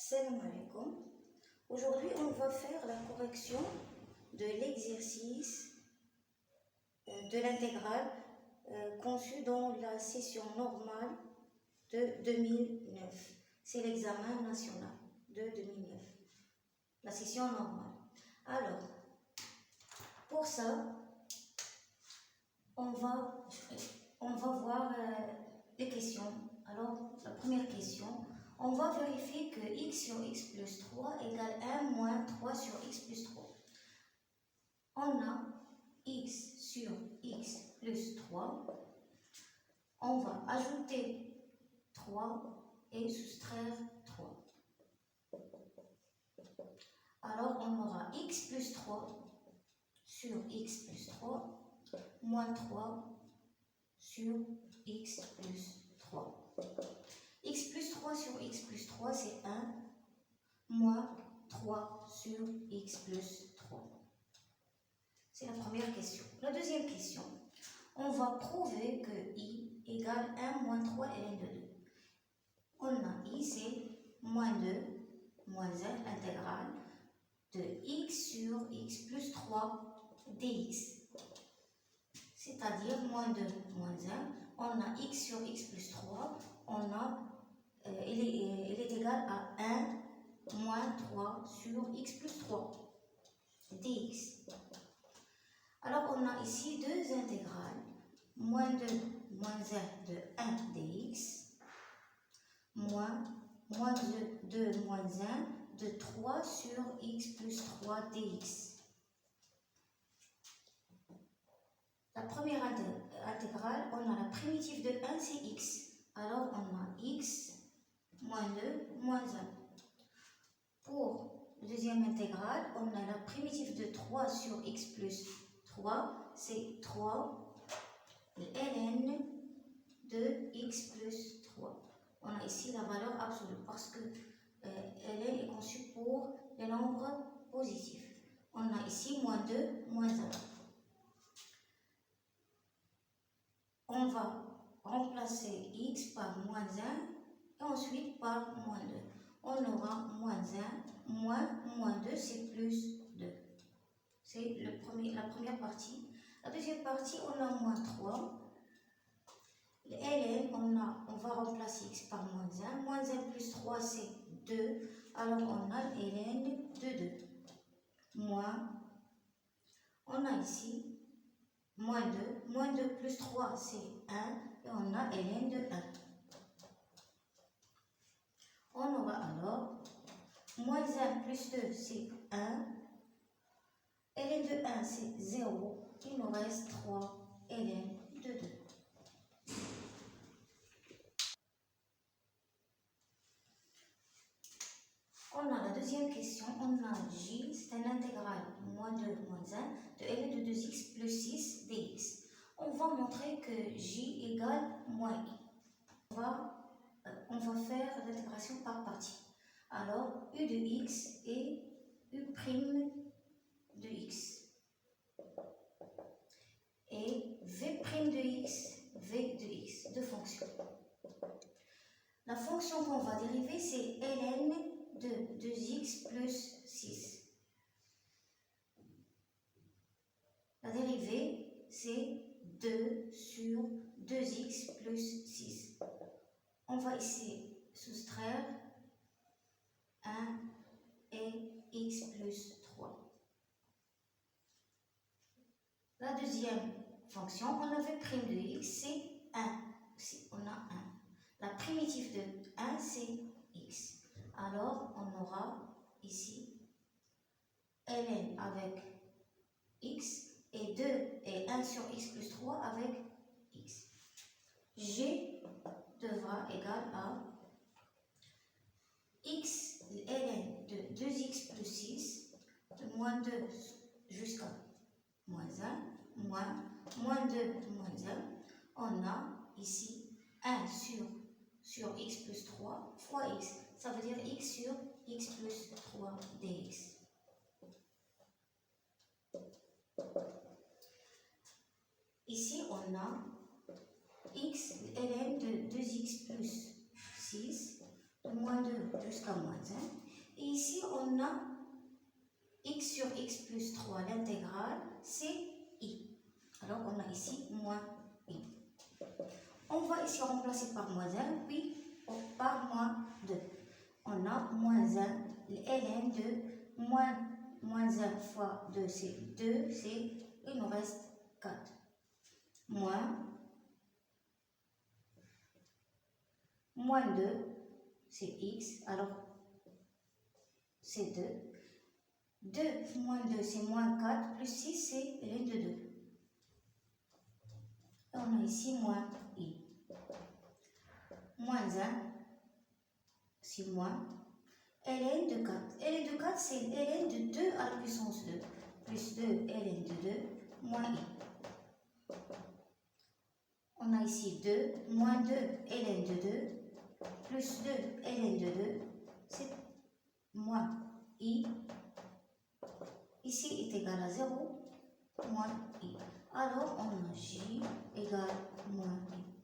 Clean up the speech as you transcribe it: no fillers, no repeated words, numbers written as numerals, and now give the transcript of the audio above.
Salam alaikum. Aujourd'hui, on va faire la correction de l'exercice de l'intégrale conçu dans la session normale de 2009. C'est l'examen national de 2009, la session normale. Alors, pour ça, on va voir les questions. Alors, la première question, on va vérifier que x sur x plus 3 égale 1 moins 3 sur x plus 3. On a x sur x plus 3. On va ajouter 3 et soustraire 3. Alors, on aura x plus 3 sur x plus 3 moins 3 sur x plus 3. X plus 3 sur x plus 3, c'est 1 moins 3 sur x plus 3. C'est la première question. La deuxième question, on va prouver que i égale 1 moins 3 ln de 2. On a i, c'est moins 2 moins 1 intégrale de x sur x plus 3 dx. C'est-à-dire moins 2 moins 1, on a x sur x plus 3, on a il est égal à 1 moins 3 sur x plus 3 dx. Alors on a ici deux intégrales, moins 2 moins 1 de 1 dx, moins 2 moins 1 de 3 sur x plus 3 dx. La première intégrale, on a la primitive de 1, c'est x. Alors on a x moins 2 moins 1. Pour la deuxième intégrale, on a la primitive de 3 sur x plus 3, c'est 3 ln de x plus 3. On a ici la valeur absolue parce que ln est conçue pour les nombres positifs. On a ici moins 2 moins 1. On va remplacer x par moins 1 et ensuite par moins 2. On aura moins 1, moins 2, c'est plus 2. C'est la première partie. La deuxième partie, on a moins 3. ln, on va remplacer x par moins 1. Moins 1 plus 3, c'est 2. Alors, on a ln de 2. Moins, on a ici moins 2. Moins 2 plus 3, c'est 1. Et on a ln de 1. On aura alors moins 1 plus 2, c'est 1. ln de 1, c'est 0. Il nous reste 3 ln de 2. On a la deuxième question. On a j, c'est une intégrale moins 2 moins 1 de ln de 2x plus 6 dx. On va montrer que j égale moins i. On va faire l'intégration par partie. Alors, u de x et u' de x. Et v' de x, v de x, deux fonctions. La fonction qu'on va dériver, c'est ln de 2x plus 6. La dérivée, c'est 2 sur 2x plus 6. On va ici soustraire 1 et x plus 3. La deuxième fonction, on avait prime de x, c'est 1. Ici, on a 1. La primitive de 1, c'est x. Alors, on aura ici ln avec x et 2 et 1 sur x plus 3 avec x. G devra égal à x ln de 2x plus 6 de moins 2 jusqu'à moins 1 moins 2 moins 1. On a ici 1 sur x plus 3 fois x. Ça veut dire x sur x plus 3 dx. Ici, on a x ln de 2x plus 6 de moins 2 jusqu'à moins 1. Et ici, on a x sur x plus 3, l'intégrale, c'est i. Alors, on a ici moins i. On va ici remplacer par moins 1, puis par moins 2. On a moins 1, ln de moins 1 fois 2, c'est 2, il nous reste 4. Moins 2, c'est x, alors c'est 2. 2 moins 2, c'est moins 4, plus 6, c'est ln de 2. Et on a ici moins i. Moins 1, c'est moins. ln de 4. ln de 4, c'est ln de 2 à la puissance 2. Plus 2 ln de 2, moins i. On a ici 2, moins 2 ln de 2, plus 2 ln de 2, c'est moins i. Ici est égal à 0, moins i. Alors, on a j égale moins i.